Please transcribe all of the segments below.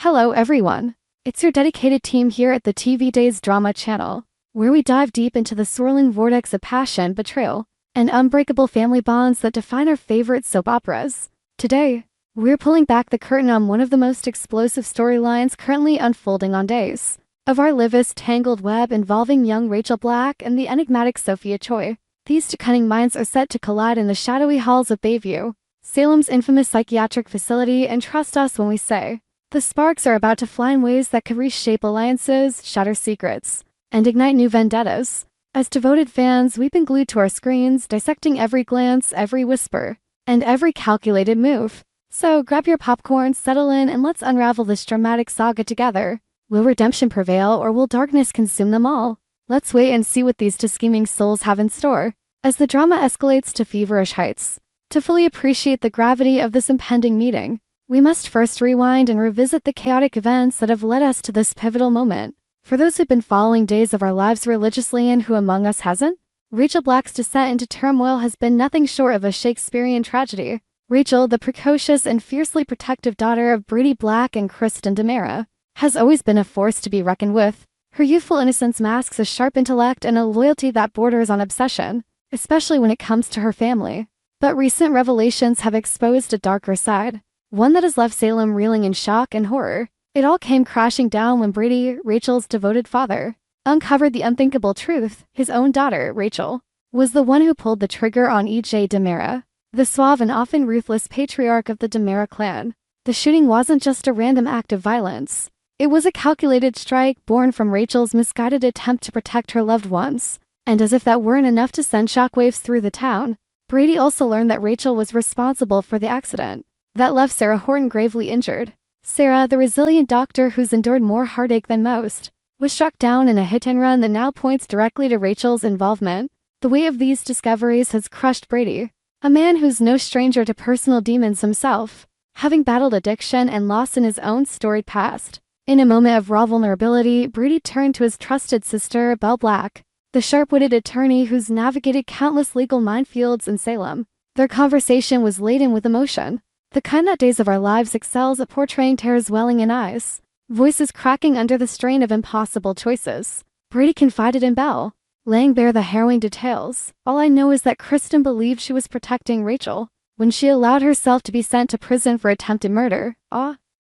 Hello everyone. It's your dedicated team here at the TV Days Drama channel, where we dive deep into the swirling vortex of passion, betrayal, and unbreakable family bonds that define our favorite soap operas. Today, we're pulling back the curtain on one of the most explosive storylines currently unfolding on Days of Our Lives' tangled web involving young Rachel Black and the enigmatic Sophia Choi. These two cunning minds are set to collide in the shadowy halls of Bayview, Salem's infamous psychiatric facility, and trust us when we say, the sparks are about to fly in ways that could reshape alliances, shatter secrets, and ignite new vendettas. As devoted fans, we've been glued to our screens, dissecting every glance, every whisper, and every calculated move. So grab your popcorn, settle in, and let's unravel this dramatic saga together. Will redemption prevail, or will darkness consume them all? Let's wait and see what these two scheming souls have in store, as the drama escalates to feverish heights. To fully appreciate the gravity of this impending meeting, we must first rewind and revisit the chaotic events that have led us to this pivotal moment. For those who've been following Days of Our Lives religiously, and who among us hasn't, Rachel Black's descent into turmoil has been nothing short of a Shakespearean tragedy. Rachel, the precocious and fiercely protective daughter of Brady Black and Kristen DiMera, has always been a force to be reckoned with. Her youthful innocence masks a sharp intellect and a loyalty that borders on obsession, especially when it comes to her family. But recent revelations have exposed a darker side, one that has left Salem reeling in shock and horror. It all came crashing down when Brady, Rachel's devoted father, uncovered the unthinkable truth. His own daughter, Rachel, was the one who pulled the trigger on E.J. DiMera, the suave and often ruthless patriarch of the DiMera clan. The shooting wasn't just a random act of violence. It was a calculated strike born from Rachel's misguided attempt to protect her loved ones. And as if that weren't enough to send shockwaves through the town, Brady also learned that Rachel was responsible for the accident that left Sarah Horton gravely injured. Sarah, the resilient doctor who's endured more heartache than most, was struck down in a hit-and-run that now points directly to Rachel's involvement. The weight of these discoveries has crushed Brady, a man who's no stranger to personal demons himself, having battled addiction and loss in his own storied past. In a moment of raw vulnerability, Brady turned to his trusted sister, Belle Black, the sharp-witted attorney who's navigated countless legal minefields in Salem. Their conversation was laden with emotion, the kind that Days of Our Lives excels at portraying, tears welling in eyes, voices cracking under the strain of impossible choices. Brady confided in Belle, laying bare the harrowing details. All I know is that Kristen believed she was protecting Rachel when she allowed herself to be sent to prison for attempted murder.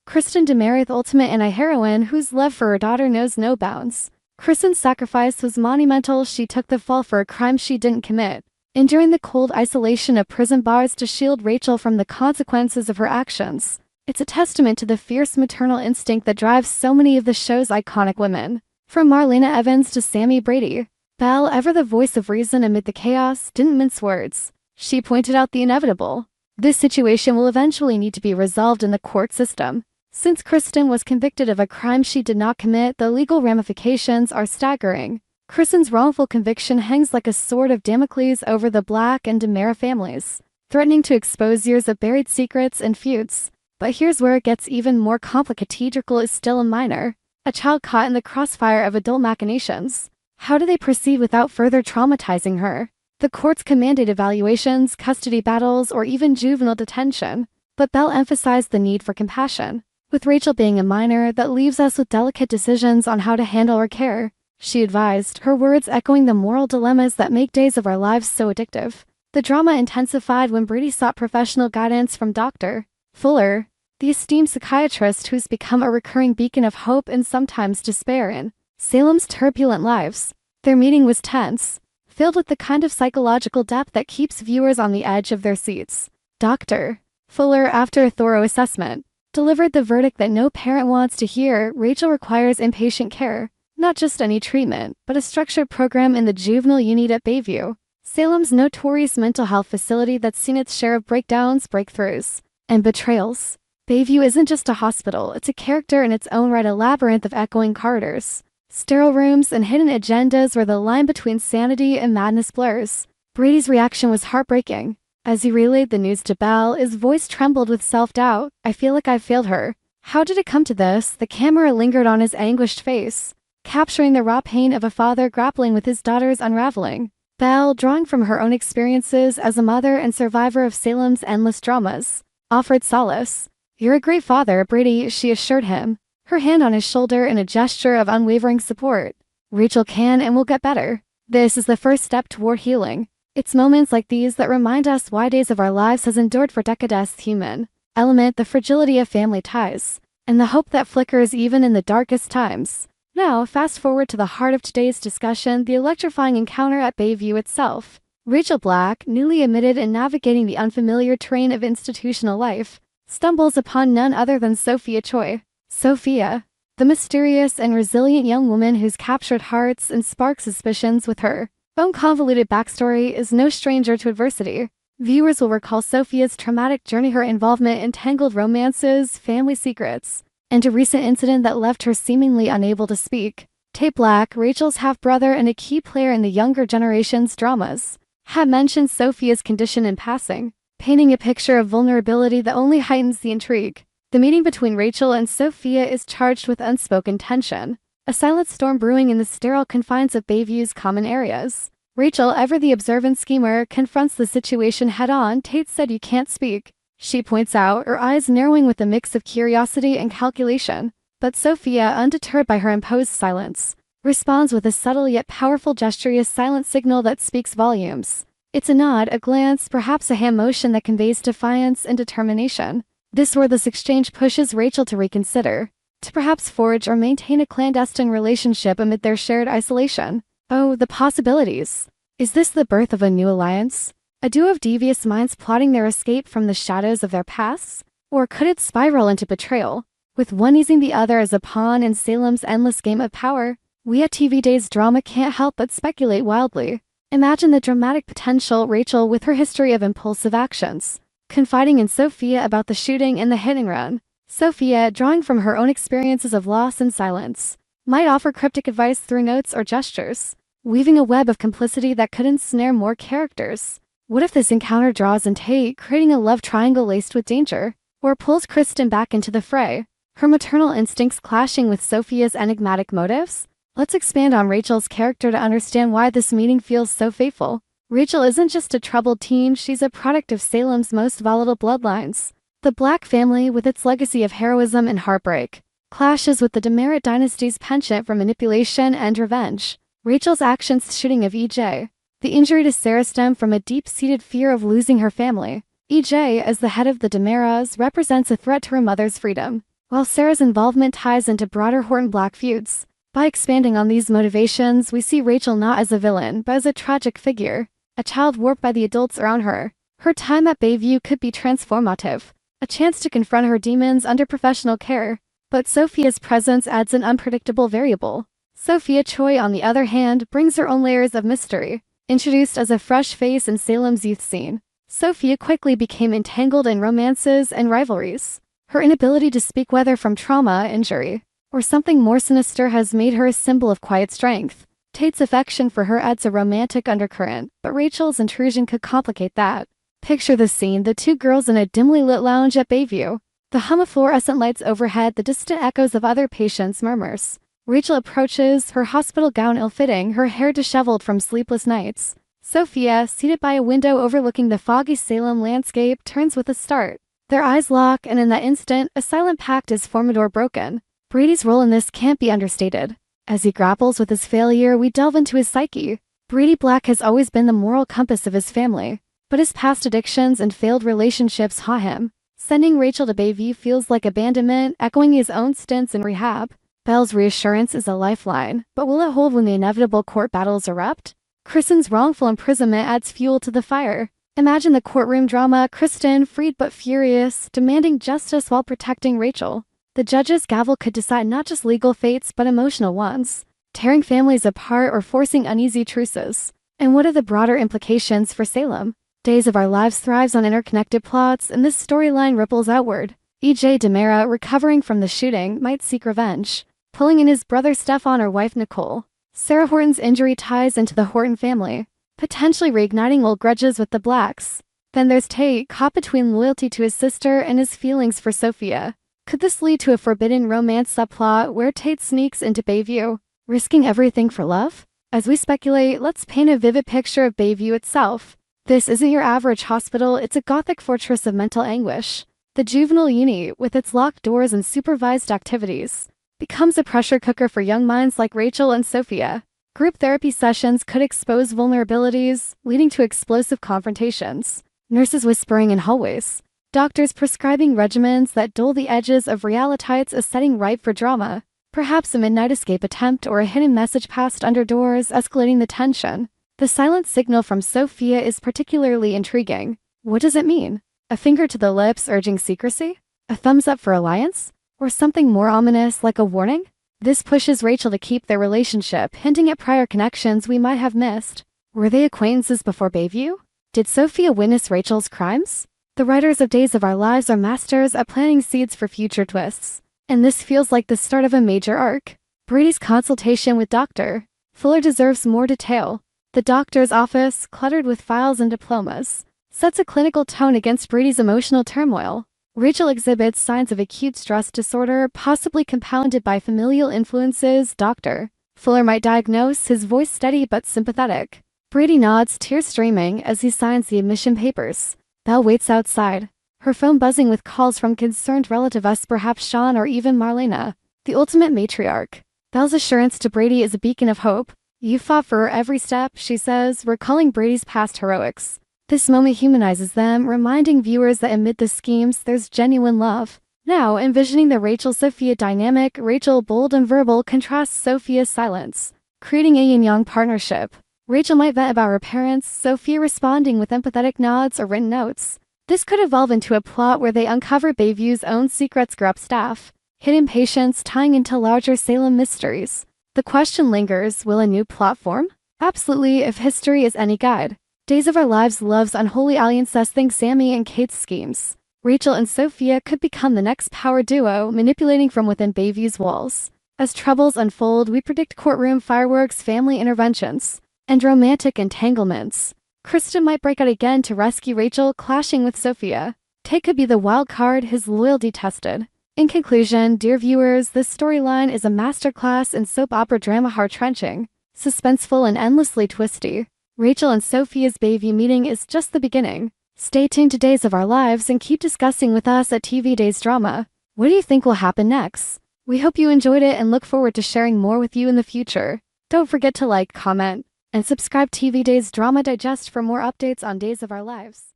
Kristen DiMera, the ultimate anti-heroine whose love for her daughter knows no bounds. Kristen's sacrifice was monumental. She took the fall for a crime she didn't commit, enduring the cold isolation of prison bars to shield Rachel from the consequences of her actions. It's a testament to the fierce maternal instinct that drives so many of the show's iconic women. From Marlena Evans to Sammy Brady, Belle, ever the voice of reason amid the chaos, didn't mince words. She pointed out the inevitable. This situation will eventually need to be resolved in the court system. Since Kristen was convicted of a crime she did not commit, the legal ramifications are staggering. Kristen's wrongful conviction hangs like a sword of Damocles over the Black and DiMera families, threatening to expose years of buried secrets and feuds. But here's where it gets even more complicated. Rachel is still a minor, a child caught in the crossfire of adult machinations. How do they proceed without further traumatizing her? The courts commanded evaluations, custody battles, or even juvenile detention, but Belle emphasized the need for compassion. With Rachel being a minor, that leaves us with delicate decisions on how to handle her care, she advised, her words echoing the moral dilemmas that make Days of Our Lives so addictive. The drama intensified when Brady sought professional guidance from Dr. Fuller, the esteemed psychiatrist who's become a recurring beacon of hope and sometimes despair in Salem's turbulent lives. Their meeting was tense, filled with the kind of psychological depth that keeps viewers on the edge of their seats. Dr. Fuller, after a thorough assessment, delivered the verdict that no parent wants to hear. Rachel requires inpatient care. Not just any treatment, but a structured program in the juvenile unit at Bayview, Salem's notorious mental health facility that's seen its share of breakdowns, breakthroughs, and betrayals. Bayview isn't just a hospital, it's a character in its own right, a labyrinth of echoing corridors, sterile rooms, and hidden agendas where the line between sanity and madness blurs. Brady's reaction was heartbreaking. As he relayed the news to Belle, his voice trembled with self-doubt. I feel like I've failed her. How did it come to this? The camera lingered on his anguished face, capturing the raw pain of a father grappling with his daughter's unraveling. Belle, drawing from her own experiences as a mother and survivor of Salem's endless dramas, offered solace. You're a great father, Brady, she assured him, her hand on his shoulder in a gesture of unwavering support. Rachel can and will get better. This is the first step toward healing. It's moments like these that remind us why Days of Our Lives has endured for decades. Human element, the fragility of family ties, and the hope that flickers even in the darkest times. Now, fast forward to the heart of today's discussion, the electrifying encounter at Bayview itself. Rachel Black, newly admitted and navigating the unfamiliar terrain of institutional life, stumbles upon none other than Sophia Choi. Sophia, the mysterious and resilient young woman who's captured hearts and sparked suspicions with her own convoluted backstory, is no stranger to adversity. Viewers will recall Sophia's traumatic journey, her involvement in tangled romances, family secrets, and a recent incident that left her seemingly unable to speak. Tate Black, Rachel's half-brother and a key player in the younger generation's dramas, had mentioned Sophia's condition in passing, painting a picture of vulnerability that only heightens the intrigue. The meeting between Rachel and Sophia is charged with unspoken tension, a silent storm brewing in the sterile confines of Bayview's common areas. Rachel, ever the observant schemer, confronts the situation head-on. Tate said, "You can't speak," she points out, her eyes narrowing with a mix of curiosity and calculation. But Sophia, undeterred by her imposed silence, responds with a subtle yet powerful gesture, a silent signal that speaks volumes. It's a nod, a glance, perhaps a hand motion that conveys defiance and determination. This wordless exchange pushes Rachel to reconsider, to perhaps forge or maintain a clandestine relationship amid their shared isolation. Oh, the possibilities. Is this the birth of a new alliance? A duo of devious minds plotting their escape from the shadows of their pasts? Or could it spiral into betrayal, with one using the other as a pawn in Salem's endless game of power? We at TV Days Drama can't help but speculate wildly. Imagine the dramatic potential. Rachel, with her history of impulsive actions, confiding in Sophia about the shooting and the hit and run. Sophia, drawing from her own experiences of loss and silence, might offer cryptic advice through notes or gestures, weaving a web of complicity that could ensnare more characters. What if this encounter draws in Tate, creating a love triangle laced with danger, or pulls Kristen back into the fray, her maternal instincts clashing with Sophia's enigmatic motives? Let's expand on Rachel's character to understand why this meeting feels so fateful. Rachel isn't just a troubled teen, she's a product of Salem's most volatile bloodlines. The Black family, with its legacy of heroism and heartbreak, clashes with the Demerit dynasty's penchant for manipulation and revenge. Rachel's actions, shooting of EJ, the injury to Sarah, stem from a deep-seated fear of losing her family. EJ, as the head of the Demeras, represents a threat to her mother's freedom, while Sarah's involvement ties into broader Horton Black feuds. By expanding on these motivations, we see Rachel not as a villain, but as a tragic figure, a child warped by the adults around her. Her time at Bayview could be transformative, a chance to confront her demons under professional care. But Sophia's presence adds an unpredictable variable. Sophia Choi, on the other hand, brings her own layers of mystery. Introduced as a fresh face in Salem's youth scene, Sophia quickly became entangled in romances and rivalries. Her inability to speak, whether from trauma, injury, or something more sinister, has made her a symbol of quiet strength. Tate's affection for her adds a romantic undercurrent, but Rachel's intrusion could complicate that. Picture the scene, the two girls in a dimly lit lounge at Bayview. The hum of fluorescent lights overhead, the distant echoes of other patients' murmurs. Rachel approaches, her hospital gown ill-fitting, her hair disheveled from sleepless nights. Sophia, seated by a window overlooking the foggy Salem landscape, turns with a start. Their eyes lock, and in that instant, a silent pact is formed or broken. Brady's role in this can't be understated. As he grapples with his failure, we delve into his psyche. Brady Black has always been the moral compass of his family, but his past addictions and failed relationships haunt him. Sending Rachel to Bayview feels like abandonment, echoing his own stints in rehab. Belle's reassurance is a lifeline, but will it hold when the inevitable court battles erupt? Kristen's wrongful imprisonment adds fuel to the fire. Imagine the courtroom drama, Kristen, freed but furious, demanding justice while protecting Rachel. The judge's gavel could decide not just legal fates but emotional ones, tearing families apart or forcing uneasy truces. And what are the broader implications for Salem? Days of Our Lives thrives on interconnected plots, and this storyline ripples outward. EJ Demera, recovering from the shooting, might seek revenge, pulling in his brother Stefan or wife Nicole. Sarah Horton's injury ties into the Horton family, potentially reigniting old grudges with the Blacks. Then there's Tate, caught between loyalty to his sister and his feelings for Sophia. Could this lead to a forbidden romance subplot where Tate sneaks into Bayview, risking everything for love? As we speculate, let's paint a vivid picture of Bayview itself. This isn't your average hospital, it's a gothic fortress of mental anguish. The juvenile uni, with its locked doors and supervised activities, becomes a pressure cooker for young minds like Rachel and Sophia. Group therapy sessions could expose vulnerabilities, leading to explosive confrontations. Nurses whispering in hallways. Doctors prescribing regimens that dull the edges of reality's a setting ripe for drama. Perhaps a midnight escape attempt or a hidden message passed under doors, escalating the tension. The silent signal from Sophia is particularly intriguing. What does it mean? A finger to the lips urging secrecy? A thumbs up for alliance? Or something more ominous like a warning? This pushes Rachel to keep their relationship, hinting at prior connections we might have missed. Were they acquaintances before Bayview? Did Sophia witness Rachel's crimes? The writers of Days of Our Lives are masters at planting seeds for future twists. And this feels like the start of a major arc. Brady's consultation with Dr. Fuller deserves more detail. The doctor's office, cluttered with files and diplomas, sets a clinical tone against Brady's emotional turmoil. Rachel exhibits signs of acute stress disorder, possibly compounded by familial influences. Dr. Fuller might diagnose, his voice steady but sympathetic. Brady nods, tears streaming, as he signs the admission papers. Belle waits outside, her phone buzzing with calls from concerned relatives, perhaps Sean or even Marlena, the ultimate matriarch. Belle's assurance to Brady is a beacon of hope. "You fought for her every step," she says, recalling Brady's past heroics. This moment humanizes them, reminding viewers that amid the schemes, there's genuine love. Now, envisioning the Rachel-Sophia dynamic, Rachel, bold and verbal, contrasts Sophia's silence, creating a yin-yang partnership. Rachel might vent about her parents, Sophia responding with empathetic nods or written notes. This could evolve into a plot where they uncover Bayview's own secrets, corrupt staff, hidden patients tying into larger Salem mysteries. The question lingers, will a new plot form? Absolutely, if history is any guide. Days of Our Lives loves unholy alliances, Sammy and Kate's schemes. Rachel and Sophia could become the next power duo, manipulating from within Bayview's walls. As troubles unfold, we predict courtroom fireworks, family interventions, and romantic entanglements. Kristen might break out again to rescue Rachel, clashing with Sophia. Tate could be the wild card, his loyalty tested. In conclusion, dear viewers, this storyline is a masterclass in soap opera drama, heart-wrenching, suspenseful, and endlessly twisty. Rachel and Sophia's Bayview meeting is just the beginning. Stay tuned to Days of Our Lives and keep discussing with us at TV Days Drama. What do you think will happen next? We hope you enjoyed it and look forward to sharing more with you in the future. Don't forget to like, comment, and subscribe. TV Days Drama Digest for more updates on Days of Our Lives.